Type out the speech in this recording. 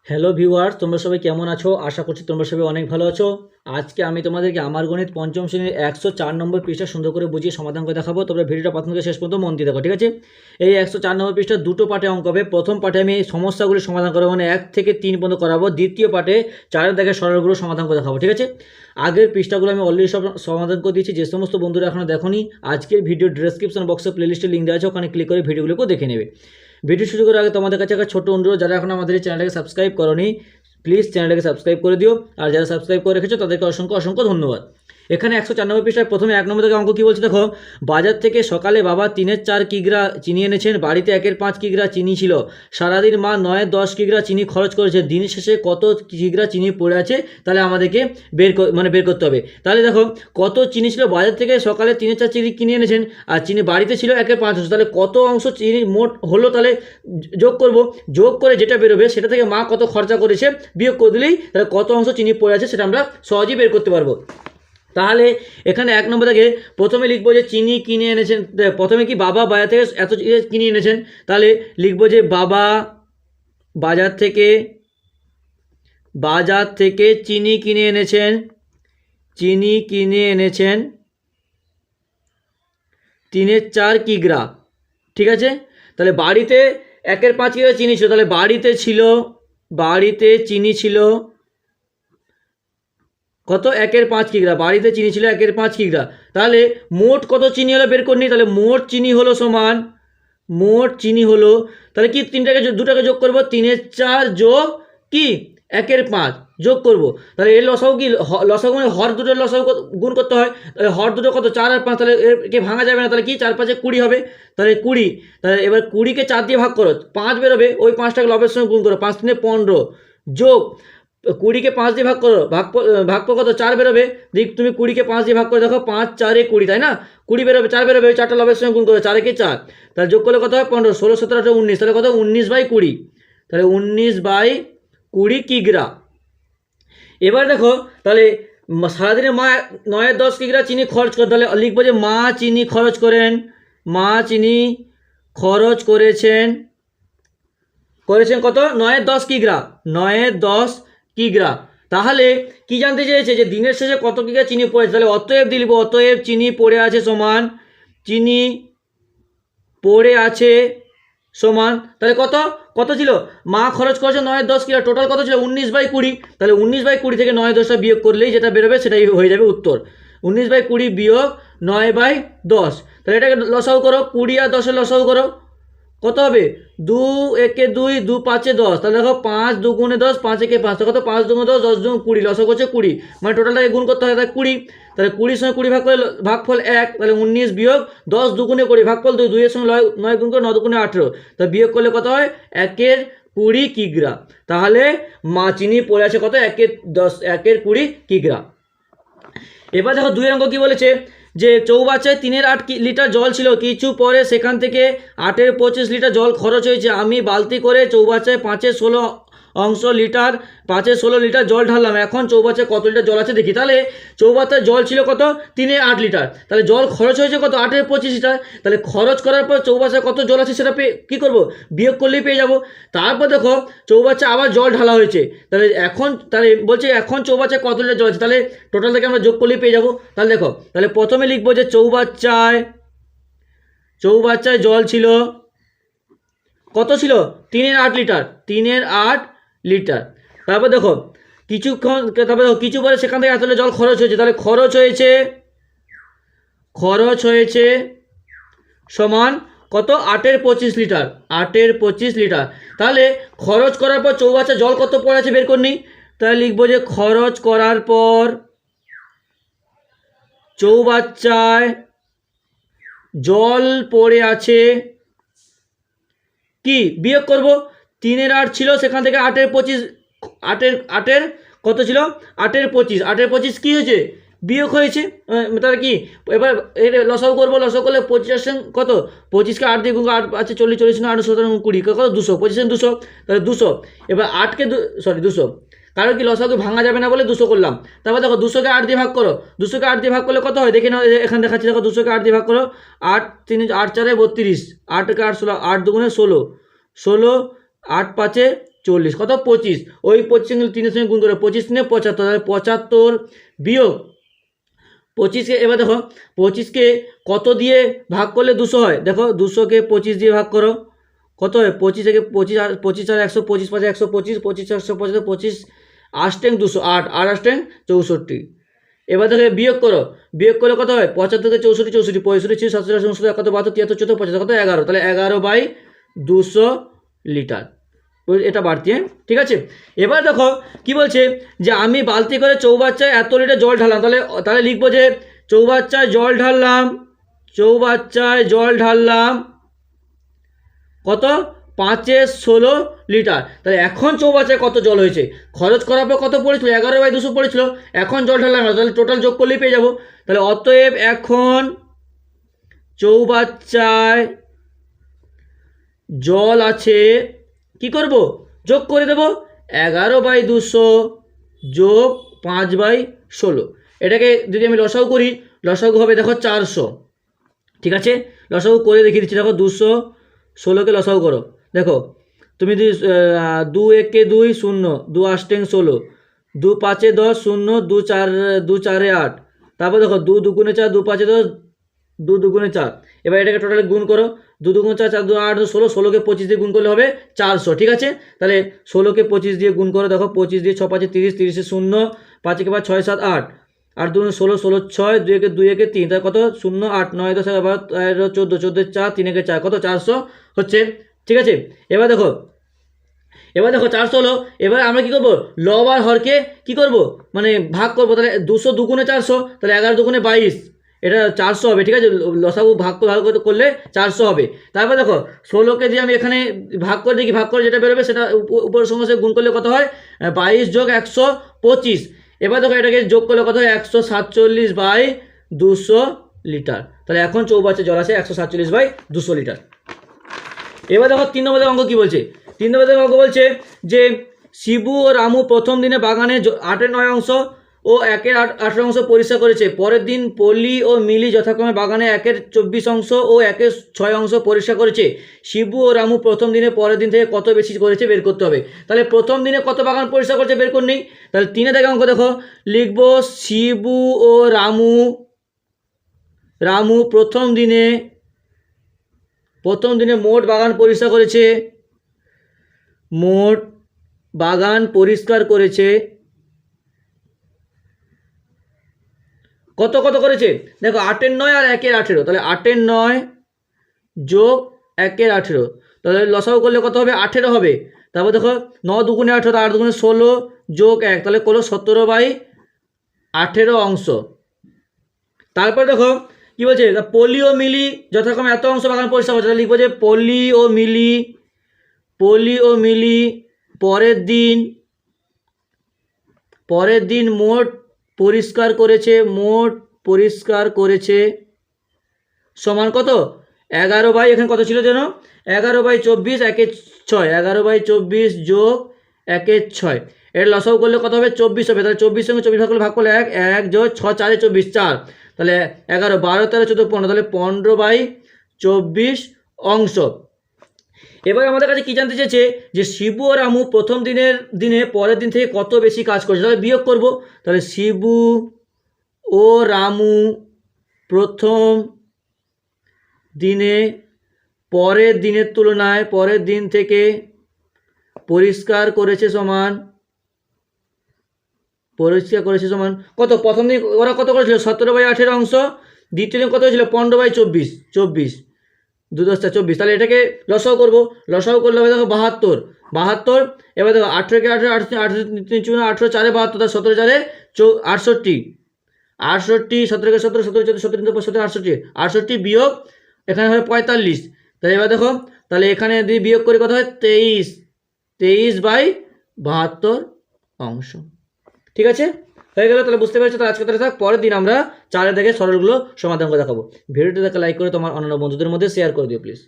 Hello viewers, তোমরা সবাই কেমন আছো? আশা করছি তোমরা সবাই অনেক ভালো আছো। আজকে আমি তোমাদেরকে আমার গণিত পঞ্চম শ্রেণীর 104 নম্বর পৃষ্ঠা সুন্দর করে বুঝিয়ে সমাধান করে দেখাবো। তোমরা ভিডিওটা প্রথম থেকে শেষ পর্যন্ত মন দিয়ে দেখো, ঠিক আছে? এই 104 নম্বর পৃষ্ঠা দুটো পার্টে অঙ্ক হবে। প্রথম পার্টে আমি সমস্যাগুলি সমাধান করবো, মানে 1 থেকে 3 পর্যন্ত করাবো। দ্বিতীয় পার্টে 4 থেকে সরলগুলো সমাধান করে দেখাবো, ঠিক আছে? আগের পৃষ্ঠাগুলো আমি অলরেডি সব সমাধান করে দিয়েছি। যে সমস্ত বন্ধুরা এখনও দেখোনি, আজকের ভিডিও ডেসক্রিপশন বক্সে প্লেলিস্টের লিঙ্ক দেওয়া আছে, ওখানে ক্লিক করে ভিডিওগুলোকে দেখে নেবে। ভিডিও শুরু করার আগে তোমাদের কাছে একটা ছোট্ট অনুরোধ, যারা এখন আমাদের এই চ্যানেলটাকে সাবস্ক্রাইব করোনি প্লিজ চ্যানেলটাকে সাবস্ক্রাইব করে দিও, আর যারা সাবস্ক্রাইব করে রেখেছো তাদেরকে অসংখ্য অসংখ্য ধন্যবাদ। এখানে 194 পৃষ্ঠায় প্রথমে 1 নম্বর থেকে অঙ্ক কী বলছে দেখো। বাজার থেকে সকালে বাবা 3-4 কিগ্রা চিনি এনেছেন, বাড়িতে 1-5 কিগ্রা চিনি ছিল। সারাদিন মা 9-10 কিগ্রা চিনি খরচ করেছে, দিন শেষে কত কিগ্রা চিনি পড়ে আছে তাহলে আমাদেরকে বের করতে হবে। তাহলে দেখো কত চিনি ছিল, বাজার থেকে সকালে 3-4 চিনি কিনে এনেছেন, আর চিনি বাড়িতে ছিল 1-5 অংশ। তাহলে কত অংশ চিনি মোট হলো, তাহলে যোগ করব। যোগ করে যেটা বেরোবে সেটা থেকে মা কত খরচা করেছে বিয়োগ করে দিলেই তাহলে কত অংশ চিনি পড়ে আছে সেটা আমরা সহজেই বের করতে পারবো। তাহলে এখানে 1 নম্বর থেকে প্রথমে লিখবো যে চিনি কিনে এনেছেন। প্রথমে কি বাবা বাজার থেকে এত কিনে এনেছেন, তাহলে লিখবো যে বাবা বাজার থেকে চিনি কিনে এনেছেন। 3-4 কিগ্রা, ঠিক আছে? তাহলে বাড়িতে 1-5 কিগ্রা চিনি ছিল, তাহলে বাড়িতে চিনি ছিল কত? 1-5 কিগ্রা। বাড়িতে চিনি ছিল 1-5 কিগ্রা। তাহলে মোট কত চিনি হলো বের করে নিই। তাহলে মোট চিনি হলো তাহলে কি 2টাকে যোগ করবো, 3-4 যোগ কি 1-5 যোগ করব। তাহলে এর লসাগু কি, লসাগু মানে হর দুটোর লসাগু গুণ করতে হয়। তাহলে হর দুটো কত? 4 আর 5, তাহলে একে ভাঙা যাবে না। তাহলে কি 4-5 20 হবে। তাহলে 20, তাহলে এবার 20কে 4 দিয়ে ভাগ করো, 5 বেরোবে। ওই 5টাকে লবের সঙ্গে গুণ করো, 5-3-15 যোগ 20কে 5 দিয়ে ভাগ করো, ভাগফল কত? 4 বেরোবে। তুমি 20কে 5 দিয়ে ভাগ করে দেখো, 5-4-20, তাই না? 20 বেরোবে, 4 বেরোবে। ওই 4টা লবের সঙ্গে গুণ করো, 4-একে 4, তাহলে যোগ করলে কত হয়? 15, 16, 17, 18, 19, তাহলে কত? 19/20, তাহলে 19/20 কিগ্রা। এবার দেখো তাহলে সারাদিনে মা 9-10 কিগ্রা চিনি খরচ করে, তাহলে লিখবো যে মা চিনি খরচ করেছেন কত? 9-10 কিগ্রা। 9-10 কিগ্রা। তাহলে কি জানতে চেয়েছে যে দিনের শেষে কত কিগ্রা চিনি পড়েছে। তাহলে অতএব দিলব, অতএব চিনি পড়ে আছে সমান, চিনি পড়ে আছে সমান, তাহলে কত ছিল? মা খরচ করেছে 9-10 কিগ্রা, টোটাল কত ছিল? 19/20। তাহলে 19/20 থেকে 9-10টা বিয়োগ করলেই যেটা বেরোবে সেটাই হয়ে যাবে উত্তর। 19/20 বিয়োগ 9/10, তাহলে এটাকে লসাগু করো, 20 আর 10-এর লসাগু করো, কত হবে? 2-1-2, 2-5-10, তাহলে দেখো 5-2-10, 5-1-5, কত? 5-2-10, 10-2-20, লসাগু হচ্ছে 20, মানে টোটালটাকে গুণ করতে হয়, তাহলে 20। তাহলে 20-র সঙ্গে 20 ভাগ করে ভাগফল 1, তাহলে 19 বিয়োগ 10-2-20, ভাগফল 2, 2-এর সঙ্গে 9 গুণ করে 9-2-18, তাহলে বিয়োগ করলে কত হয়? 1-20 কিগ্রা। তাহলে মা চিনি পড়ে আছে কত? 1-20 কিগ্রা। এবার দেখো 2 অঙ্ক কি বলেছে যে চৌবাচ্চায় 3-8 লিটার জল ছিল, কিছু পরে সেখান থেকে 8-25 লিটার জল খরচ হয়েছে। আমি বালতি করে চৌবাচ্চায় 5-16 লিটার জল ঢাললাম। এখন চৌবাচ্চায় কত লিটার জল আছে দেখি। তাহলে চৌবাচ্চায় জল ছিল কত? 3-8 লিটার। তাহলে জল খরচ হয়েছে কত? 8-25 লিটার। তাহলে খরচ করার পর চৌবাচ্চায় কত জল আছে সেটা কী করবো? বিয়োগ করলেই পেয়ে যাব। তারপর দেখো চৌবাচ্চা আবার জল ঢালা হয়েছে, তাহলে বলছে এখন চৌবাচ্চায় কত লিটার জল আছে, তাহলে টোটাল থেকে আমরা যোগ করলেই পেয়ে যাব। তাহলে দেখো, তাহলে প্রথমে লিখবো যে চৌবাচ্চায় জল ছিল কত? ছিল 3-8 লিটার, 3-8 লিটার। তারপর দেখো কিছু পরে সেখান থেকে আসলে জল খরচ হয়েছে, তাহলে খরচ হয়েছে সমান কত? 8-25 লিটার, 8-25 লিটার। তাহলে খরচ করার পর চৌবাচ্চা জল কত পড়ে আছে বের করে নিই। তাহলে লিখবো যে খরচ করার পর চৌবাচ্চায় জল পড়ে আছে কি বিয়োগ করব। 3-8 ছিল, সেখান থেকে 8-25, 8-8 কত ছিল? 8-25, 8-25 কী হয়েছে? বিয়োগ হয়েছে। তাহলে কি এবার এর লসাগু করবো, লসাগু করলে 25 কত? 25কে 8 দিয়ে গুণ, 8 আছে 40, 40 না 8, 17, 20, কত? 200, 25 200, তাহলে 200। এবার 200, কারণ কি লসাগু ভাঙা যাবে না বলে 200 করলাম। তারপর দেখো 200কে 8 দিয়ে ভাগ করো, 200কে 8 দিয়ে ভাগ করলে কত হয় দেখে নাও, এখানে দেখাচ্ছি দেখো। 200কে 8 দিয়ে ভাগ করো, 8-3-8-4-32, 8-8 16, 8 2-16, 16, 8-5 40 কত 25, ওই 25 তিনের সঙ্গে গুণ করে 25 × 75, তাহলে 75 বিয়োগ 25কে, এবার দেখো 25কে কত দিয়ে ভাগ করলে 200 হয়, দেখো 200কে 25 দিয়ে ভাগ করো, কত হয় 25 থেকে 25 আর 125 5 125, 25 125, 25 8 200, 8 8 8 64। এবার দেখো বিয়োগ করো, বিয়োগ করলে কত হয় 75 থেকে 64 64, 65 67 68 কত 72 73 74 75 কত 11, তাহলে 11/200 লিটার, এটা বাড়তি। ঠিক আছে, এবার দেখো কি বলছে যে আমি বালতি করে চৌবাচ্চায় এত লিটার জল ঢাললাম, তাহলে তাহলে লিখবো যে চৌবাচ্চায় জল ঢাললাম, চৌবাচ্চায় জল ঢাললাম কত 5/16 লিটার। তাহলে এখন চৌবাচ্চায় কত জল হয়েছে, খরচ করার পর কত পড়েছিল 11/200 পড়েছিল, এখন জল ঢাললাম, তাহলে টোটাল যোগ করলেই পেয়ে যাবো। তাহলে অতএব এখন চৌবাচ্চায় জল আছে, কি করব যোগ করে দেব 11/200 যোগ 5/16, এটাকে যদি আমি লসাগু করি, লসাগু হবে দেখো 400। ঠিক আছে, লসাগু করে দেখিয়ে দিচ্ছি, দেখো 216কে লসাগু করো, দেখো তুমি যদি 2 1 2 0, 2 8 16, 2 5 10 0, 2 4 8, তারপর দেখো 2 2 4, 2 5 10, 2 2 4, এবার এটাকে টোটালি গুণ করো, 2 2 4 4 2 8 16, 16কে 25 দিয়ে গুণ করলে হবে 400। ঠিক আছে, তাহলে 16কে 25 দিয়ে গুণ করো, দেখো 25 দিয়ে 6 5 30, 30 0, 5 × 5 6 7 8, 8 2 16, 16 6, 2 1 2 1 3, তাহলে কত 0 8 9 10 11 12 13 14, 14 4, 3 1 4, কত 400 হচ্ছে। ঠিক আছে, এবার দেখো 400 হলো, এবার আমরা কি করব লব আর হরকে কি করব মানে ভাগ করব, তাহলে 200 2 × 400, তাহলে 11 2 × 22, এটা 400 হবে। ঠিক আছে, লসাগু ভাগ করলে 400 হবে। তারপর দেখো 16কে দিয়ে আমি এখানে ভাগ করে দেখি, ভাগ করে যেটা বেরোবে সেটা উপরের সঙ্গে সঙ্গে গুণ করলে কত হয় 22 যোগ 125, এবার দেখো এটাকে যোগ করলে কত হয় 147/200 লিটার। তাহলে এখন চৌবাচ্চায় জল আছে 147/200 লিটার। এবার দেখো 3 নম্বরের অঙ্ক কি বলছে, 3 নম্বরের অঙ্ক বলছে যে শিবু ও রামু প্রথম দিনে বাগানে 8/9 অংশ ও 1/18 অংশ পরিষ্কার করেছে, পরের দিন পলি ও মিলি যথাক্রমে বাগানে 1/24 অংশ ও 1/6 অংশ পরিষ্কার করেছে। শিবু ও রামু প্রথম দিনে পরের দিন থেকে কত বেশি করেছে বের করতে হবে। তাহলে প্রথম দিনে কত বাগান পরিষ্কার করেছে বের করে নিই। তাহলে 3 থেকে অঙ্ক দেখো, লিখবো শিবু ও রামু প্রথম দিনে মোট বাগান পরিষ্কার করেছে, মোট বাগান পরিষ্কার করেছে কত কত করেছে, দেখো 8/9 আর 1/18, তাহলে 8/9 যোগ 1/18, তাহলে লসাগু করলে কত হবে 18 হবে। তারপর দেখো 9 2 × 18, 8 2 × 16 যোগ 1, তাহলে করলো 17/18 অংশ। তারপর দেখো কি বলছে, পলি ও মিলি যথাক্রমে এত অংশ বাগান পরিষ্কার করছে, তাহলে লিখবো যে পলি ও মিলি পরের দিন মোট পরিষ্কার করেছে সমান কত 11 এখানে কত ছিল যেন 11/24 1/6, 11/24 যোগ 1/6, এটা লসাগু করলে কত হবে 24 হবে। তাহলে 24 সঙ্গে 24 ভাগ করলে 1 যোগ 6 4 24 4, তাহলে 11 12 13 14 15, তাহলে 15/24 অংশ। এবার আমাদের কাছে কি জানতে চেয়েছে যে শিবু ও রামু প্রথম দিনে পরের দিন থেকে কত বেশি কাজ করেছে, তাহলে বিয়োগ করব। তাহলে শিবু ও রামু প্রথম দিনে পরের দিনের তুলনায় পরের দিন থেকে পরিষ্কার করেছে সমান কত, প্রথম দিন ওরা কত করেছিল 17/18 অংশ, দ্বিতীয় দিন কত হয়েছিল 15/24 24, 2 10 24, তাহলে এটাকে লসাগু করবো, লসাগু করলে হবে দেখো 72, এবার দেখো 18 কে 18 18 3 18 4 72, তাহলে 17 4 68, 17 কে 17 17 17 17 68 বিয়োগ এখানে হবে 45, তাহলে এবার দেখো তাহলে এখানে যদি বিয়োগ করে কত হয় 23/72 অংশ। ঠিক আছে, হয়ে গেল। তাহলে বুঝতে পেরেছো, তাহলে আজকে তাহলে থাক, পরের দিন আমরা 4 থেকে সরলগুলো সমাধান করে দেখাবো। ভিডিওটি দেখে লাইক করে তোমার অন্যান্য বন্ধুদের মধ্যে শেয়ার করে দিও প্লিজ।